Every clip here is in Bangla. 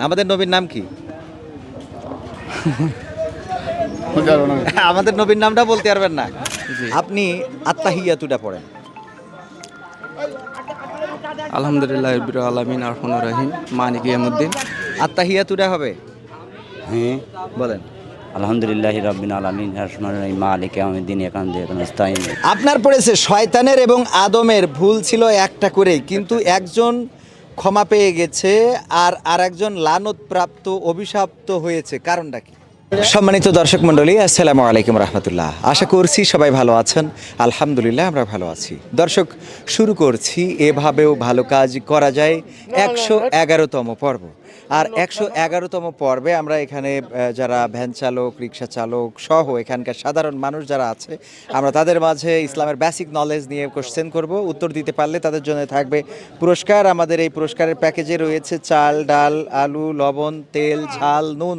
আমাদের নবীর নাম কি? আমাদের নবীর নামটা বলতে পারবেন না? আপনি আত্তাহিয়াতুটা পড়েন। আলহামদুলিল্লাহ রাব্বিল আলামিন আররহমানির রহিম মালিক ইয়াউমিদ্দিন। আত্তাহিয়াতুটা হবে? হ্যাঁ, বলেন। আলহামদুলিল্লাহি রাব্বিল আলামিন আররহমানির রহিম মালিকি ইয়াউমিদ্দিন ইয়াকা নাস্তাইন। আপনার পড়েছে শয়তানের এবং আদমের ভুল ছিল একটা করেই, কিন্তু একজন ক্ষমা পেয়ে গেছে আর আরেকজন লানতপ্রাপ্ত অভিশাপ্ত হয়েছে, কারণটা কি? সম্মানিত দর্শক মণ্ডলী, আসসালামু আলাইকুম রহমতুল্লাহ। আশা করছি সবাই ভালো আছেন। আলহামদুলিল্লাহ আমরা ভালো আছি। দর্শক, শুরু করছি এভাবেও ভালো কাজ করা যায় 111তম পর্ব। আর 111তম পর্বে আমরা এখানে যারা ভ্যান চালক, রিক্সা চালক সহ এখানকার সাধারণ মানুষ যারা আছে, আমরা তাদের মাঝে ইসলামের বেসিক নলেজ নিয়ে কোশ্চেন করব। উত্তর দিতে পারলে তাদের জন্য থাকবে পুরস্কার। আমাদের এই পুরস্কারের প্যাকেজে রয়েছে চাল, ডাল, আলু, লবণ, তেল, ঝাল, নুন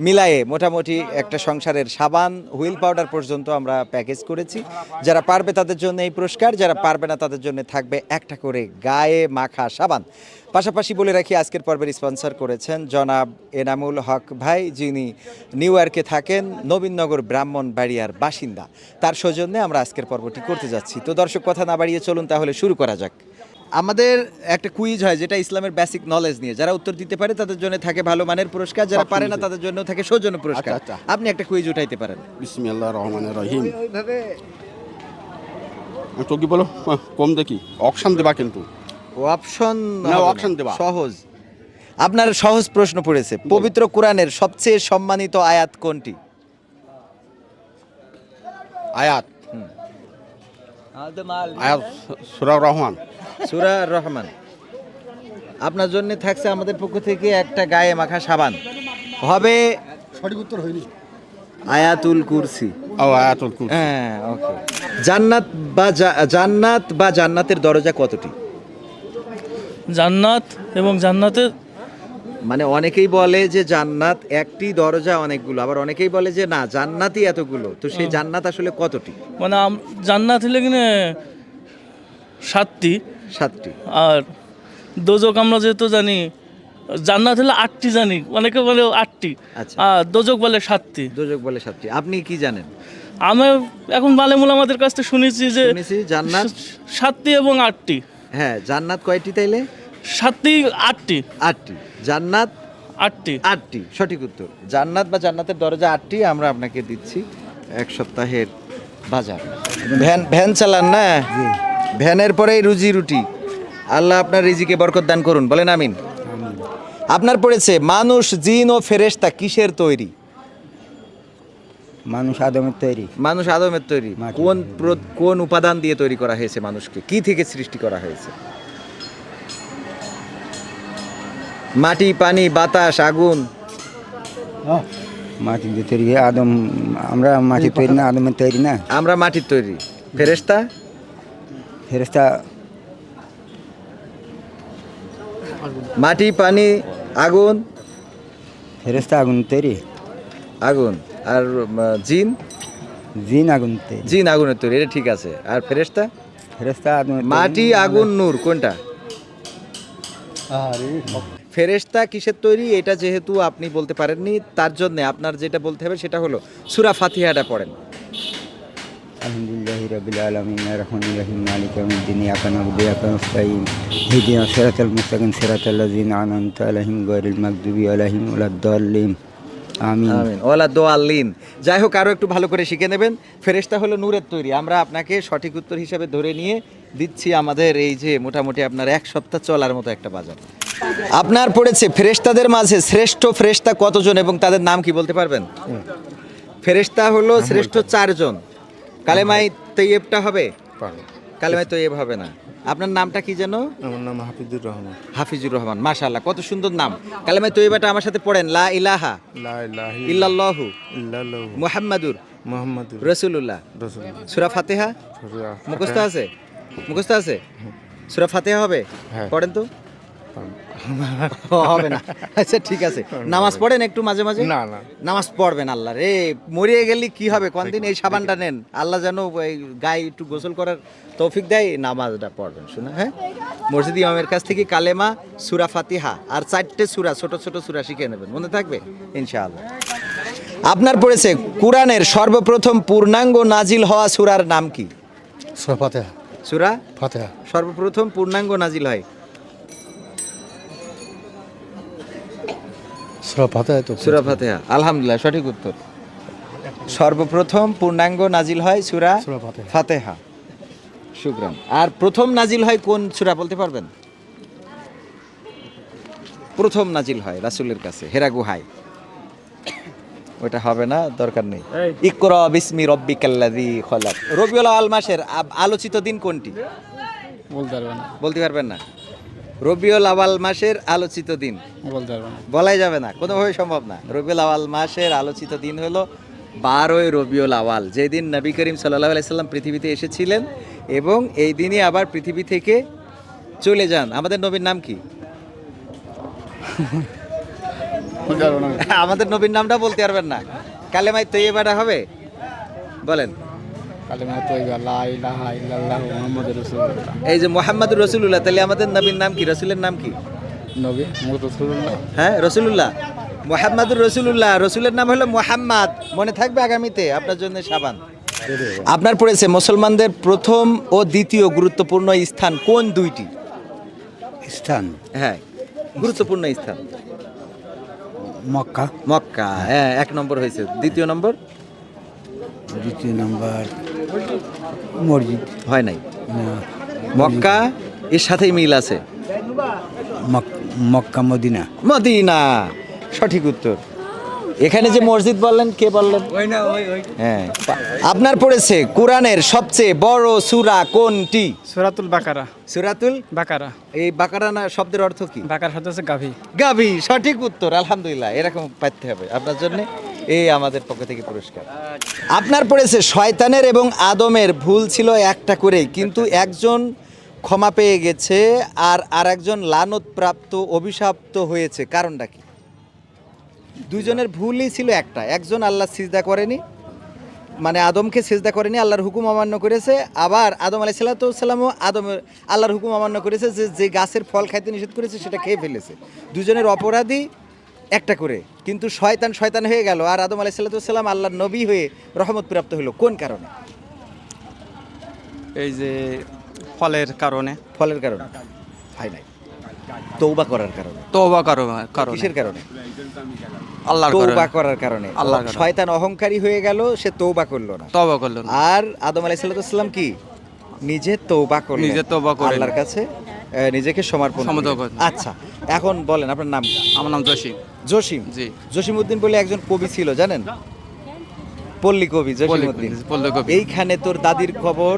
মিলায়ে মোটামুটি একটা সংসারের সাবান, হুইল পাউডার পর্যন্ত আমরা প্যাকেজ করেছি। যারা পারবে তাদের জন্য এই পুরস্কার, যারা পারবে না তাদের জন্য থাকবে একটা করে গায়ে মাখা সাবান। পাশাপাশি বলে রাখি, আজকের পর্বের স্পন্সর করেছেন জনাব এনামুল হক ভাই, যিনি নিউ ইয়র্কে থাকেন, নবীনগর ব্রাহ্মণবাড়িয়ার বাসিন্দা। তার সৌজন্যে আমরা আজকের পর্বটি করতে যাচ্ছি। তো দর্শক, কথা না বাড়িয়ে চলুন তাহলে শুরু করা যাক। আমাদের একটা কুইজ হয় যেটা ইসলামের বেসিক নলেজ নিয়ে, যারা উত্তর দিতে পারে তাদের জন্য থাকে ভালো মানের পুরস্কার, যারা পারে না তাদের জন্য থাকে সৌজন্য পুরস্কার। আচ্ছা। আপনি একটা কুইজ উঠাইতে পারেন। বিসমিল্লাহির রহমানির রহিম। তো কি বলো, কম দেখি অপশন দেবা কিন্তু অপশন না, অপশন দেবা। সহজ। আপনার সহজ প্রশ্ন পড়েছে, পবিত্র কোরআনের সবচেয়ে সম্মানিত আয়াত কোনটি? আয়াত আয়াত সূরা রহমান। সূরা রহমান। আপনার জন্য থাকছে আমাদের পক্ষ থেকে একটা গায়ে মাখা সাবান। হবে সঠিক উত্তর হয়নি। আয়াতুল কুরসি। ও আয়াতুল কুরসি। হ্যাঁ, ওকে। জান্নাত বা জান্নাতের দরজা কতটি? জান্নাত এবং জান্নাতের মানে অনেকেই বলে যে জান্নাত একটি, দরজা অনেকগুলো, আবার অনেকেই বলে যে না, জান্নাতই এতগুলো। তো সেই জান্নাত আসলে কতটি? মানে জান্নাত হলে কিনে 7টি, 7টি। আর দোজক আমরা যেহেতু জানি জান্নাত হলে 8টি জানি, অনেকে বলে 8টি, আচ্ছা। আর দোজক বলে 7টি। দোজক বলে 7টি। আপনি কি জানেন? আমি এখন মালেমুল আমাদের কাছ থেকে শুনেছি যে জান্নাত 7টি এবং 8টি। হ্যাঁ, জান্নাত কয়টি তাইলে? 7টি 8টি। 8টি। জান্নাত 8টি। 8টি সঠিক উত্তর। জান্নাত বা জান্নাতের দরজা 8টি। আমরা আপনাকে দিচ্ছি এক সপ্তাহের বাজার। ভ্যান চালান না? ভ্যানের পরেই রুজি রুটি। আল্লাহ আপনার রিজিকে বরকত দান করুন, বলেন আমিন। আপনার পড়েছে মানুষ, জিন ও ফেরেশতা কিসের তৈরি? মানুষ আদমের তৈরি। মানুষ আদমের তৈরি। কোন উপাদান দিয়ে তৈরি করা হয়েছে মানুষকে? কি থেকে সৃষ্টি করা হয়েছে? মাটি, পানি, বাতাস, আগুন? মাটি দিয়ে তৈরি। আদম, আমরা মাটি তৈরি না, আদমের তৈরি না। আমরা মাটির তৈরি। ফেরেশতা? ফেরেশতা মাটি, পানি, আগুন? ফেরেশতা আগুন তৈরি। আগুন। আর জিন? জিন আগুন তৈরি। জিন আগুনের তৈরি, এটা ঠিক আছে। আর ফেরেশতা? ফেরেশতা আদমের তৈরি। মাটি, আগুন, নূর, কোনটা? ফেরেশতা কিসের তৈরি এটা যেহেতু আপনি বলতে পারেননি, তার জন্য আপনার যেটা বলতে হবে সেটা হলো সূরা ফাতিহাটা পড়েন। আলহামদুলিল্লাহি রাব্বিল আলামিন আররহমানির রহিম মালিকি ইয়াউমিদ্দিন ইয়াকা না'বুদু ওয়া ইয়াকা নাস্তাইন ইহদিনাস সিরাতাল মুস্তাকিম সিরাতাল লাযিনা আন'আমতা আলাইহিম গায়রিল মাগদুবি আলাইহিম ওয়ালাদ-দাল্লিন। আমিন। আমিন। ওয়ালা দোয়াল্লিন। যাই হোক, আরও একটু ভালো করে শিখে নেবেন। ফেরেশতা হলো নূরের তৈরি। আমরা আপনাকে সঠিক উত্তর হিসাবে ধরে নিয়ে দিচ্ছি আমাদের এই যে মোটামুটি আপনার এক সপ্তাহ চলার মতো একটা বাজার। আপনার পড়েছে ফেরেশতাদের মাঝে শ্রেষ্ঠ ফেরেশতা কতজন এবং তাদের নাম কি বলতে পারবেন? ফেরেশতা হলো শ্রেষ্ঠ 4 জন। কালেমায়ে তৈয়বটা হবে? কালেমায়ে তৈয়ব হবে না। আপনার নামটা কি যেন? আমার নাম হাফিজুর রহমান। হাফিজুর রহমান। মাশাআল্লাহ, কত সুন্দর নাম। কালেমায়ে তৈয়বাটা আমার সাথে পড়েন। লা ইলাহা লা ইলাহা ইল্লাল্লাহু ইল্লাল্লাহু মুহাম্মাদুর মুহাম্মাদুর রাসূলুল্লাহ। রাসূলুল্লাহ। সূরা ফাতিহা মুখস্থ আছে? মুখস্থ আছে? সূরা ফাতিহা হবে? হ্যাঁ। পড়েন তো। হবে না। আচ্ছা ঠিক আছে, নামাজ পড়েন একটু মাঝে মাঝে? না না নামাজ পড়বেন। আল্লাহ রে, মরিয়ে গেলে কি হবে কোন দিন? এই সাবানটা নেন, আল্লাহ যেন এই গায়ে একটু গোসল করার তৌফিক দেয়, নামাজটা পড়বেন শুনে। হ্যাঁ, মসজিদ ইমামের কাছ থেকে কালেমা, সূরা ফাতিহা আর 4টে সূরা, ছোট ছোট সূরা শিখে নেবেন, মনে থাকবে ইনশাআল্লাহ। আপনার পড়েছে কোরআনের সর্বপ্রথম পূর্ণাঙ্গ নাজিল হওয়া সূরার নাম কি? সূরা ফাতিহা। সূরা ফাতিহা। সর্বপ্রথম পূর্ণাঙ্গ নাজিল হয় সূরা ফাতিহা তো। সূরা ফাতিহা, আলহামদুলিল্লাহ সঠিক উত্তর। সর্বপ্রথম পূর্ণাঙ্গ নাজিল হয় সূরা সূরা ফাতিহা। ফাতিহা, শুকরান। আর প্রথম নাজিল হয় কোন সূরা বলতে পারবেন? প্রথম নাজিল হয় রাসূলের কাছে হেরা গুহায়, ওটা হবে না, দরকার নেই। ইকরা বিসমি রব্বিকাল্লাযী খলাক। রবিউল আউয়াল মাসের আলোচিত দিন কোনটি? বলতে পারবেন না, বলতে পারবেন না? রবিউল আউয়াল মাসের আলোচিত দিন বলতে পারবেন না। বলাই যাবে না, কোনোভাবে সম্ভব না। রবিউল আউয়াল মাসের আলোচিত দিন হলো 12ই রবিউল আউয়াল, যেদিন নবী করিম সাল্লাল্লাহু আলাইহি সাল্লাম পৃথিবীতে এসেছিলেন এবং এই দিনই আবার পৃথিবী থেকে চলে যান। আমাদের নবীর নাম কি? আমাদের নবীর নামটা বলতে পারবেন না? কালেমায় তৈয়বাটা হবে, বলেন। কালেমা তাইয়্যিবা লা ইলাহা ইল্লাল্লাহু মুহাম্মাদুর রাসূলুল্লাহ। এই যে মুহাম্মাদুর রাসূলুল্লাহ, তাহলে আমাদের নবীর নাম কি? রাসূলের নাম কি? নবী মুহাম্মদ রাসূলুল্লাহ। হ্যাঁ, রাসূলুল্লাহ, মুহাম্মাদুর রাসূলুল্লাহ। রাসূলের নাম হলো মুহাম্মদ, মনে থাকবে আগামীতে আপনার জন্য সাবান। আপনার পড়েছে মুসলমানদের প্রথম ও দ্বিতীয় গুরুত্বপূর্ণ স্থান কোন দুইটি? স্থান হ্যাঁ, গুরুত্বপূর্ণ স্থান। মক্কা, মক্কা, হ্যাঁ, 1 নম্বর হয়েছে। দ্বিতীয় নম্বর? দ্বিতীয় নম্বর মসজিদ। হয় নাই। না, মক্কা এর সাথেই মিল আছে, মক্কা মদিনা। মদিনা, সঠিক উত্তর। এখানে যে মসজিদ বললেন, কে বললেন? হ্যাঁ। আপনার পড়েছে কোরআনের সবচেয়ে বড় সূরা কোনটি? সূরাতুল বাকারা। সূরাতুল বাকারা। এই বাকারা না শব্দের অর্থ কি? বাকার শব্দ হচ্ছে গাভী। গাভী, সঠিক উত্তর, আলহামদুলিল্লাহ। এরকম পাইতে হবে আপনার জন্য, এই আমাদের পক্ষ থেকে পুরস্কার। আপনার পড়েছে শয়তানের এবং আদমের ভুল ছিল একটা করেই, কিন্তু একজন ক্ষমা পেয়ে গেছে আর আরেকজন লানতপ্রাপ্ত অভিশাপ্ত হয়েছে, কারণটা কি? দুইজনের ভুলই ছিল একটা, একজন আল্লাহ সিজদা করেনি, মানে আদমকে সিজদা করেনি, আল্লাহর হুকুম অমান্য করেছে। আবার আদম আলাইহিস সালামও আল্লাহর হুকুম অমান্য করেছে, যে গাছের ফল খাইতে নিষেধ করেছে সেটা খেয়ে ফেলেছে। দুজনের অপরাধী একটা করে, কিন্তু শয়তান হয়ে গেল আর আদম আলাইহিস সালাম আল্লাহর নবী হয়ে রহমত প্রাপ্ত হলো কোন কারণে? এই যে ফলের কারণে। ফলের কারণে হয় নাই, তওবা করার কারণে। তওবা কারণে। কিসের কারণে? আল্লাহর তওবা করার কারণে। আল্লাহর কারণে। শয়তান অহংকারী হয়ে গেল, সে তওবা করলো না। তওবা করলেন। আর আদম আলাইহিস সালাম কি নিজে তওবা করলেন, নিজে তওবা করেন, আল্লাহর কাছে নিজেকে সমর্পণ করলেন। আচ্ছা, এখন বলেন আপনার নাম কি? আমার নাম জসিম। জসিম। জি। জসিমউদ্দিন বলে একজন কবি ছিল, জানেন? পল্লী কবি জসিমউদ্দিন। পল্লী কবি। এইখানে তোর দাদির খবর,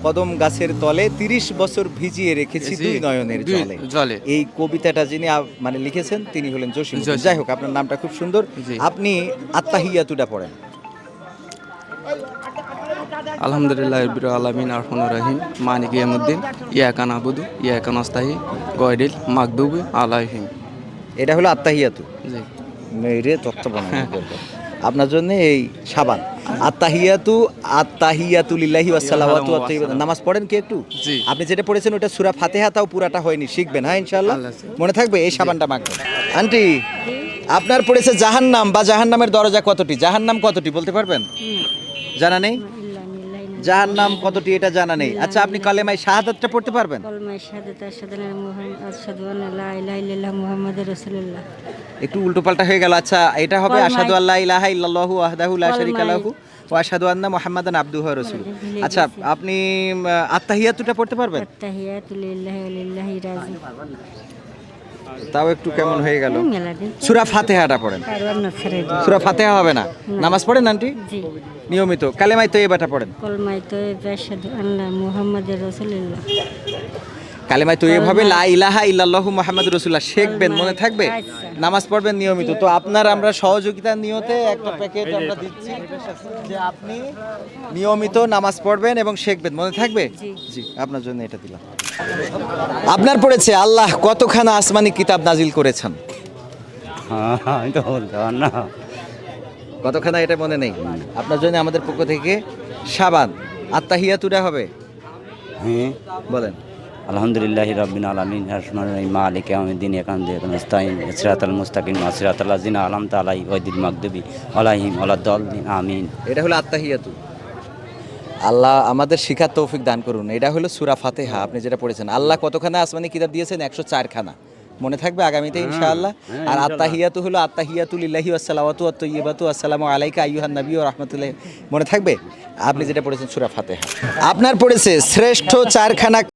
কদম গাছের তলে 30 বছর ভিজিয়ে রেখেছি দুই নয়নের জলে। এই কবিতাটা যিনি মানে লিখেছেন তিনি হলেন জসিম। যাই হোক, আপনার নামটা খুব সুন্দর। আপনি আত্তাহিয়াতুটা পড়েন। আলহামদুলিল্লাহি রাব্বিল আলামিন আরহামানির রহিম মালিকি ইয়াউমিদ্দিন ইয়াকা নাবুদু ইয়াকা নাস্তাইন গায়রিল মাগদুবি আলাইহিম। এটা হলো আত্তাহিয়াতু। জি। মেরে তথ্য বানানো বলবো আপনার জন্য এই সাবান। আত্তাহিয়াতু লিল্লাহি ওয়াস সালাওয়াতু ওয়াত তাইয়্যিবাত। নামাজ পড়েন কি একটু? জি। আপনি যেটা পড়েছেন ওটা সূরা ফাতিহা, তাও পুরাটা হয়নি, শিখবেন। হ্যাঁ, ইনশাআল্লাহ মনে থাকবে। এই সাবানটা মাখবেন। আন্টি, আপনার পড়েছে জাহান্নাম বা জাহান্নামের দরজা কতটি? জাহান্নাম কতটি বলতে পারবেন? জানা নেই? জাহান্নাম কতটি এটা জানা নেই। আচ্ছা, আপনি কালেমায়ে শাহাদাতটা পড়তে পারবেন? কালেমায়ে শাহাদাত আশহাদু আন্না লা ইলাহা ইল্লাল্লাহু মুহাম্মাদুর রাসূলুল্লাহ। একটু উল্টোপাল্টা হয়ে গেল। আচ্ছা, এটা হবে আশহাদু আল্লা ইলাহা ইল্লাল্লাহু ওয়াহদাহু লা শারীকা লাহু ওয়া আশহাদু আন্না মুহাম্মাদান আবদুহু ওয়া রাসূলুহু। আচ্ছা, আপনি আত্তাহিয়াতুটা পড়তে পারবেন? আত্তাহিয়াতু লিল্লাহি ওয়া লিল্লাহি রাজি। তাও একটু কেমন হয়ে গেল। সূরা ফাতিহাটা পড়েন। সূরা ফাতিহা হবে না? নামাজ পড়েন আন্টি? জি। নিয়মিত। কালেমায়ে তৈয়বাটা পড়েন। কালেমায়ে তৈয়বা আশহাদু আন্না মুহাম্মাদুর রাসূলুল্লাহ। কালেমায় তৈয়ভাবে লা ইলাহা ইল্লাল্লাহু মুহাম্মাদুর রাসূলুল্লাহ শিখবেন, মনে থাকবে? আচ্ছা। নামাজ পড়বেন নিয়মিত। তো আপনার আমরা সহযোগিতার নিয়তে একটা প্যাকেট আমরা দিচ্ছি যে আপনি নিয়মিত নামাজ পড়বেন এবং শিখবেন, মনে থাকবে? জি, আপনার জন্য এটা দিলাম। আপনার পড়েছে আল্লাহ কতখানা আসমানি কিতাব নাজিল করেছেন? হ্যাঁ আমি তো বলতে পার না। কতখানা এটা মনে নেই। আপনার জন্য আমাদের পক্ষ থেকে সাবান আত্তাহিয়াতুরা হবে, হ্যাঁ বলেন। আলহামদুলিল্লাহি রাব্বিল আলামিন আররহমানির রহিম মালিকি ইয়াউমিদ্দিন ইয়াকান নাস্তাইন সিরাতাল মুস্তাকিম সিরাতাল লাযিনা আনআমতা আলাইহিম ওয়াদিল মাগদুবি আলাইহিম ওয়ালাদ-দাল্লিন আমিন। এটা হলো আত্তাহিয়াতু। আল্লাহ আমাদের শিখার তৌফিক দান করুন। এটা হলো সূরা ফাতিহা, আপনি যেটা পড়েছেন। আল্লাহ কতখানা আসমানি কিতাব দিয়েছেন? 104 খানা, মনে থাকবে আগামীতে ইনশাআল্লাহ। আর আত্তাহিয়াতু হলো আত্তাহিয়াতু লিল্লাহি ওয়াস সালাওয়াতু ওয়াত তাইয়্যিবাতু আসসালামু আলাইকা আইয়ুহান নাবী ওয়া রাহমাতুল্লাহি, মনে থাকবে? আপনি যেটা পড়েছেন সূরা ফাতিহা। আপনার পড়েছে শ্রেষ্ঠ 4 খানা